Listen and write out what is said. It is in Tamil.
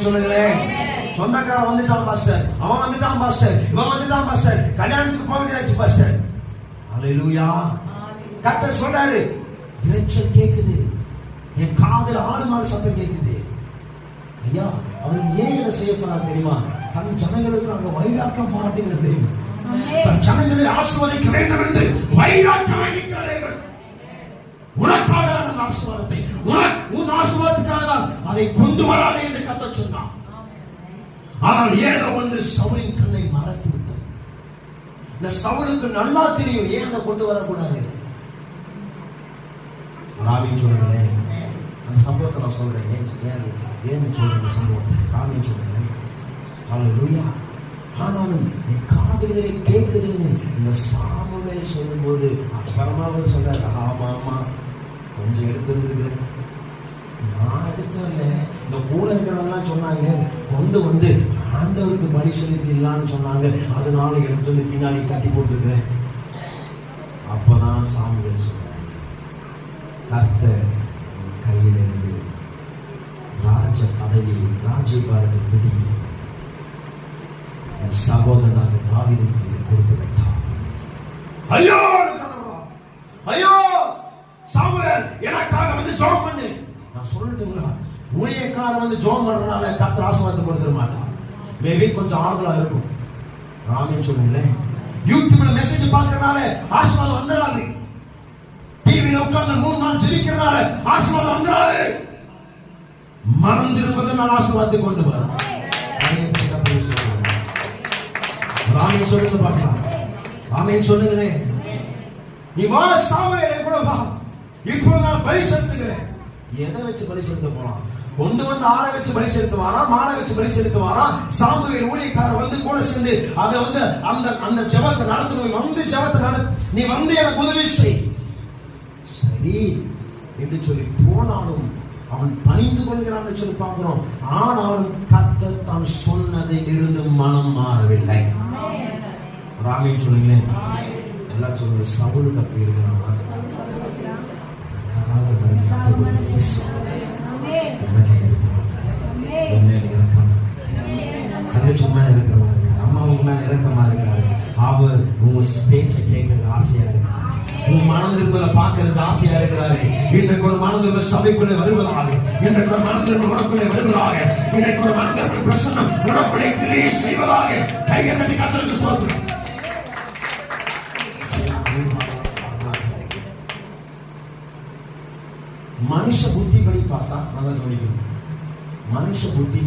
சொல்லுங்களேன். சொந்தக்காரன் வந்துட்டான் பாஸ்டர், அவன் வந்துட்டான் பாஸ்டர், இவன் வந்துட்டான் பாஸ்டர், கல்யாணத்துக்கு போக வேண்டியதாச்சு பாஸ்டர். ஹல்லேலூயா. கர்த்தர் சொல்றாரு, இரைச்சல் கேக்குது, என் காதுல ஆடு மாடு சத்தம் கேக்குது. ஐயா, அவர் ஏன் இதை செய்ய சொன்னார் தெரியுமா? தன் ஜனங்களுக்கு அங்க வைராக்கியம் பாராட்டுகிறது, தன் ஜனங்களை ஆசீர்வதிக்க வேண்டும் என்று வைராக்கியம் வைக்கிற தேவன். உனக்காக அந்த ஆசீர்வாதத்தை, உன் ஆசீர்வாதத்துக்காக தான் அதை கொண்டு வராதே என்று கர்த்தர் சொன்னார். ஆனால் ஏதோ ஒன்று சவுலின் கண்ணை மறைத்து விட்டது. இந்த சவுலுக்கு நல்லா தெரியும் ஏன் அதை கொண்டு வரக்கூடாது. ராமின்னு சொல்றேன், அந்த சம்பவத்தை நான் சொல்றேன். ஏன் சொல்றேன் சம்பவத்தை? ராமின்னு சொல்றேன். ஹல்லேலூயா. ஆனாலும் என் காதுகளை கேட்குதுன்னு இந்த சாமுவேல் சொல்லும்போது பரமாவது சொல்றாரு, ஆமா ஆமா கொஞ்சம் எடுத்துருக்குது, நான் எடுத்ததில்ல, இந்த கூட இருக்கிறவங்கலாம் சொன்னாங்க கொண்டு வந்து ஆண்டவருக்கு பலி செலுத்திடலான்னு சொன்னாங்க, அதனால எடுத்துட்டு வந்து பின்னாடி கட்டி போட்டுருக்கிறேன். அப்பதான் சாமுவேல் சொன்னாரு, கர்த்தர் கையில் இருந்து ராஜ பதவி ராஜ்யபாரத்தை பிடிங்கி என் சகோதரனாக தாவீதுக்கு கொடுத்து விட்டார். ஐயோ ஐயோ சாமுவேல், எனக்காக வந்து ஜெபம் பண்ணு. நான் சொல்லிட்டுங்களா, ஊழியக்காரன் வந்து ஜெபம் பண்றதுனால கர்த்தர் ஆசீர்வாதத்தை கொடுத்துட மாட்டான். மேபி கொஞ்சம் ஆறுதலா இருக்கும். ராமன் சொல்லுங்களேன், யூடியூப்ல மெசேஜ் பார்க்கறதுனால ஆசீர்வாதம் வந்துடாது. டிவில உட்கார்ந்து 3 நாள் ஜெபிக்கிறதுனால ஆசீர்வாதம் வந்துடாது. மனம் திரும்புவது நான் ஆசீர்வாதத்தை கொண்டு வரும். ராமன் சொல்லுங்க பார்க்கலாம். ராமன் சொல்லுங்களேன், நீ வா சாமுவேலே கூட வா, இப்போ நான் பலி செலுத்துகிறேன். எதை வச்சு பலி செலுத்த போலாம்? கொண்டு வந்து ஆளை வச்சு பலி செலுத்துவாரா, மாடை வச்சு பலி செலுத்துவாரா? சாமுவேல் ஊழியக்காரர் வந்து கூட சேர்ந்து அதை வந்து அந்த ஜெபத்தை நடத்தணும். வந்து ஜெபத்தை நடத்து, நீ வந்து எனக்கு உதவி செய். சரி என்று சொல்லி போனாலும் அவன் பணிந்து கொள்கிறான் சொல்லி பார்க்கிறோம். ஆனாலும் கர்த்தர் தான் சொன்னதில் இருந்து மனம் மாறவில்லை. ராமன் சொல்லுங்களேன், எல்லாம் சொல்லுங்க. சவுலுக்கு அப்படி இருக்கிறான். தங்கச்சி மேல இருக்கிறவா இருக்காரு, அம்மாவுக்கு மேல இறக்கமா இருக்காரு. அவர் உங்க பேச்சை கேட்கறதுக்கு ஆசையா இருக்காரு, உன் மனம் திரும்பல பார்க்கறதுக்கு ஆசையா இருக்கிறாரு. இன்றைக்கு ஒரு மனம் திரும்ப சபைக்குள்ளே வருவதாக, இன்றைக்கு ஒரு மனம் திரும்ப உனக்குள்ளே வருவதாக, இன்றைக்கு ஒரு மனம் திரும்ப பிரசன்னம் உனக்குள்ளே கிரியை செய்வதாக. கையை கட்டி கர்த்தருக்கு ஸ்தோத்திரம். மனுஷ புத்திபடி பார்த்தா நல்லா கவனிக்கணும். மனுஷ புத்தி